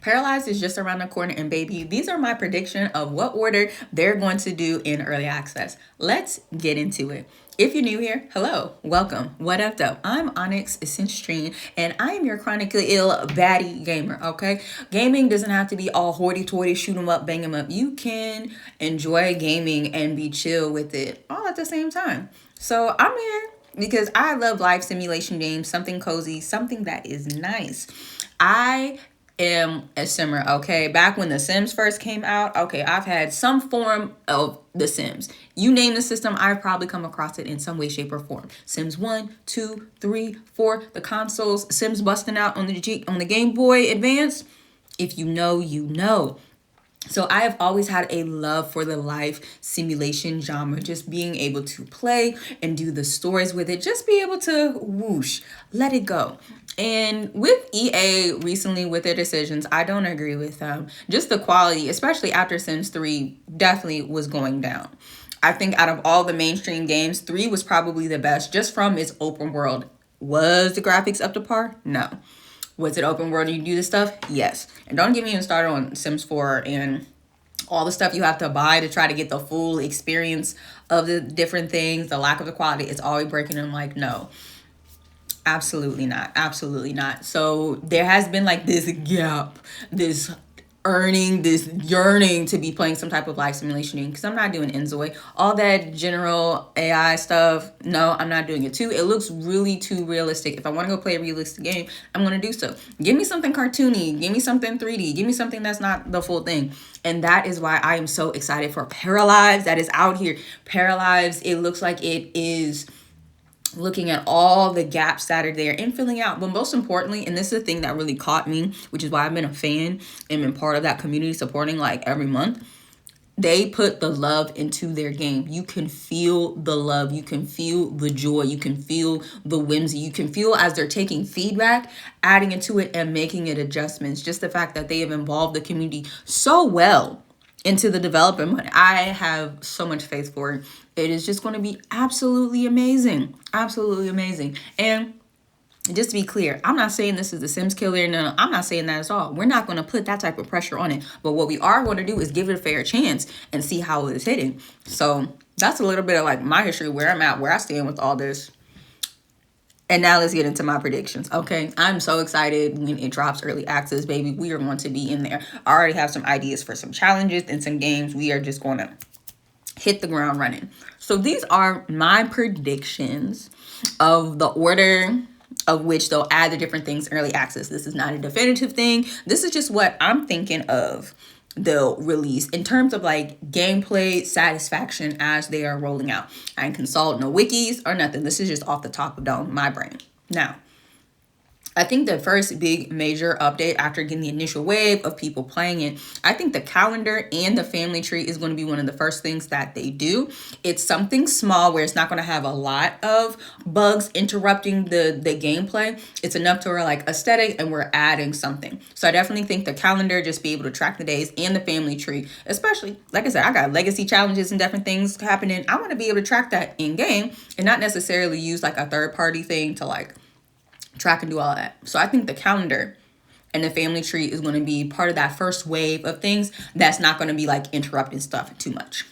Paralives is just around the corner, and baby, these are my prediction of what order they're going to do in early access. Let's get into it. If you're new here, hello, welcome. What up, though? I'm Onyx Citrine, and I am your chronically ill baddie gamer, okay? Gaming doesn't have to be all hoity-toity, shoot 'em up, bang 'em up. You can enjoy gaming and be chill with it all at the same time. So I'm here because I love life simulation games, something cozy, something that is nice. I am a simmer, okay? Back when The Sims first came out, okay, I've had some form of The Sims. You name the system, I've probably come across it in some way, shape, or form. Sims 1, 2, 3, 4, the consoles, Sims busting out on the Game Boy Advance. If you know, you know. So I have always had a love for the life simulation genre, just being able to play and do the stories with it, just be able to whoosh, let it go. And with EA recently with their decisions, I don't agree with them. Just the quality, especially after Sims 3, definitely was going down. I think out of all the mainstream games, 3 was probably the best just from its open world. Was the graphics up to par? No. Was it open world and you do this stuff? Yes. And don't get me even started on Sims 4 and all the stuff you have to buy to try to get the full experience of the different things, the lack of the quality. It's always breaking them like, no. Absolutely not. Absolutely not. So there has been like this gap, this yearning to be playing some type of life simulation game because I'm not doing Enzoy. All that general AI stuff, no, I'm not doing it too. It looks really too realistic. If I want to go play a realistic game, I'm going to do so. Give me something cartoony. Give me something 3D. Give me something that's not the full thing. And that is why I am so excited for Paralives that is out here. Paralives, it looks like it is looking at all the gaps that are there and filling out. But most importantly, and this is the thing that really caught me, which is why I've been a fan and been part of that community supporting like every month, they put the love into their game. You can feel the love. You can feel the joy. You can feel the whimsy. You can feel as they're taking feedback, adding into it and making it adjustments. Just the fact that they have involved the community so well into the development. I have so much faith for it. It is just going to be absolutely amazing. Absolutely amazing. And just to be clear, I'm not saying this is the Sims killer. No, I'm not saying that at all. We're not going to put that type of pressure on it. But what we are going to do is give it a fair chance and see how it is hitting. So that's a little bit of like my history, where I'm at, where I stand with all this. And now let's get into my predictions, okay? I'm so excited when it drops early access, baby. We are going to be in there. I already have some ideas for some challenges and some games. We are just going to hit the ground running. So these are my predictions of the order of which they'll add the different things in early access. This is not a definitive thing. This is just what I'm thinking of they'll release in terms of like gameplay satisfaction as they are rolling out. I ain't consult no wikis or nothing. This is just off the top of my brain. Now, I think the first big major update after getting the initial wave of people playing it, I think the calendar and the family tree is going to be one of the first things that they do. It's something small where it's not going to have a lot of bugs interrupting the gameplay. It's enough to where like aesthetic and we're adding something. So I definitely think the calendar, just be able to track the days, and the family tree, especially, like I said, I got legacy challenges and different things happening. I want to be able to track that in game and not necessarily use like a third party thing to like track and do all that. So I think the calendar and the family tree is going to be part of that first wave of things that's not going to be like interrupting stuff too much.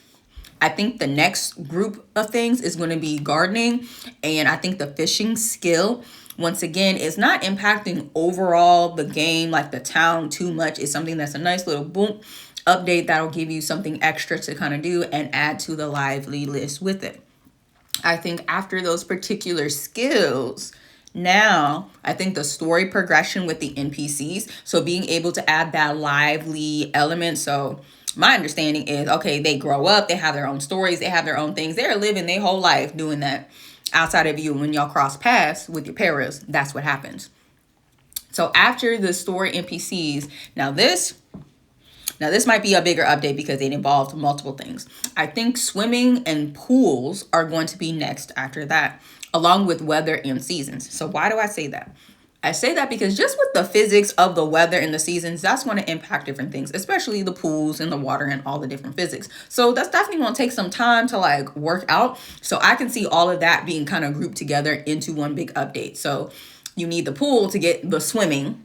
I think the next group of things is going to be gardening, and I think the fishing skill, once again, is not impacting overall the game, like the town, too much. It's something that's a nice little boom update that'll give you something extra to kind of do and add to the lively list with it. I think after those particular skills, now, I think the story progression with the NPCs, so being able to add that lively element. So my understanding is, okay, they grow up, they have their own stories, they have their own things. They're living their whole life doing that outside of you. When y'all cross paths with your paras, that's what happens. So after the story NPCs, now this might be a bigger update because it involved multiple things. I think swimming and pools are going to be next after that, along with weather and seasons. So why do I say that? I say that because just with the physics of the weather and the seasons, that's going to impact different things, especially the pools and the water and all the different physics. So that's definitely going to take some time to like work out. So I can see all of that being kind of grouped together into one big update. So you need the pool to get the swimming.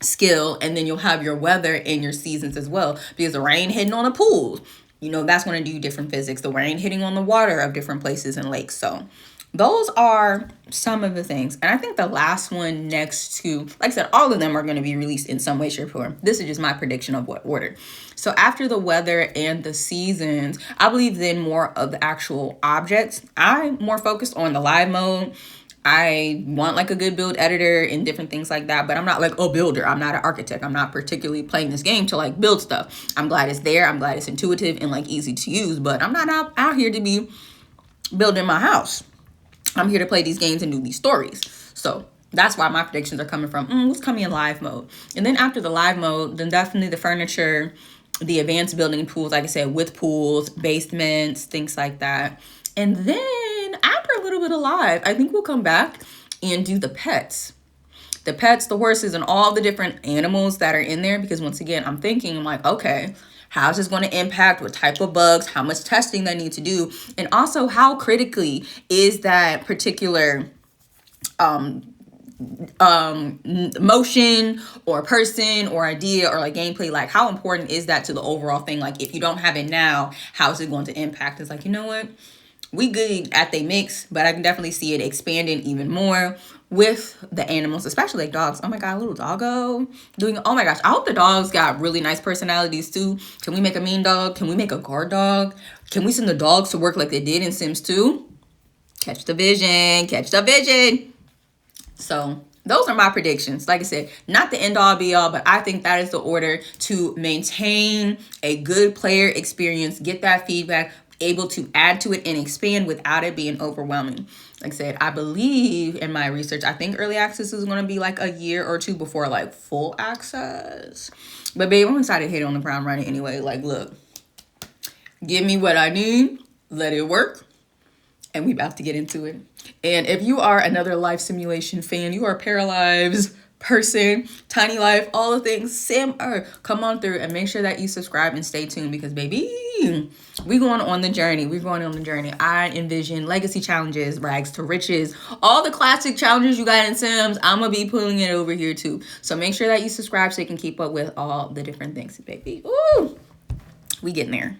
skill, and then you'll have your weather and your seasons as well, because the rain hitting on a pool, you know, that's going to do different physics. The rain hitting on the water of different places and lakes. So those are some of the things. And I think the last one next to, like I said, all of them are going to be released in some way, shape, or form. This is just my prediction of what order. So after the weather and the seasons, I believe then more of the actual objects. I'm more focused on the live mode. I want like a good build editor and different things like that, but I'm not like a builder. I'm not an architect. I'm not particularly playing this game to like build stuff. I'm glad it's there. I'm glad it's intuitive and like easy to use, but I'm not out here to be building my house. I'm here to play these games and do these stories. So that's why my predictions are coming from what's coming in live mode. And then after the live mode, then definitely the furniture, the advanced building tools, like I said, with pools, basements, things like that. And then after a little bit of live, I think we'll come back and do the pets. The pets, the horses, and all the different animals that are in there. Because once again, I'm like, okay, how's this going to impact? What type of bugs? How much testing they need to do? And also, how critically is that particular motion or person or idea or like gameplay, like how important is that to the overall thing? Like if you don't have it now, how is it going to impact? It's like, you know what? We good at the mix, but I can definitely see it expanding even more with the animals, especially like dogs. Oh my God, little doggo doing, oh my gosh. I hope the dogs got really nice personalities too. Can we make a mean dog? Can we make a guard dog? Can we send the dogs to work like they did in Sims 2? Catch the vision, catch the vision. So those are my predictions. Like I said, not the end all be all, but I think that is the order to maintain a good player experience, get that feedback, able to add to it and expand without it being overwhelming. Like I said, I believe in my research, I think early access is going to be like a year or two before like full access. But babe, I'm excited to hit on the ground running anyway. Like, look, give me what I need, let it work, and we about to get into it. And if you are another life simulation fan, you are a Paralives person, Tiny Life, all the things, Simmer, come on through and make sure that you subscribe and stay tuned, because baby, we're going on the journey. We're going on the journey. I envision legacy challenges, rags to riches, all the classic challenges you got in Sims. I'm gonna be pulling it over here too. So make sure that you subscribe so you can keep up with all the different things, baby. Ooh, we getting there.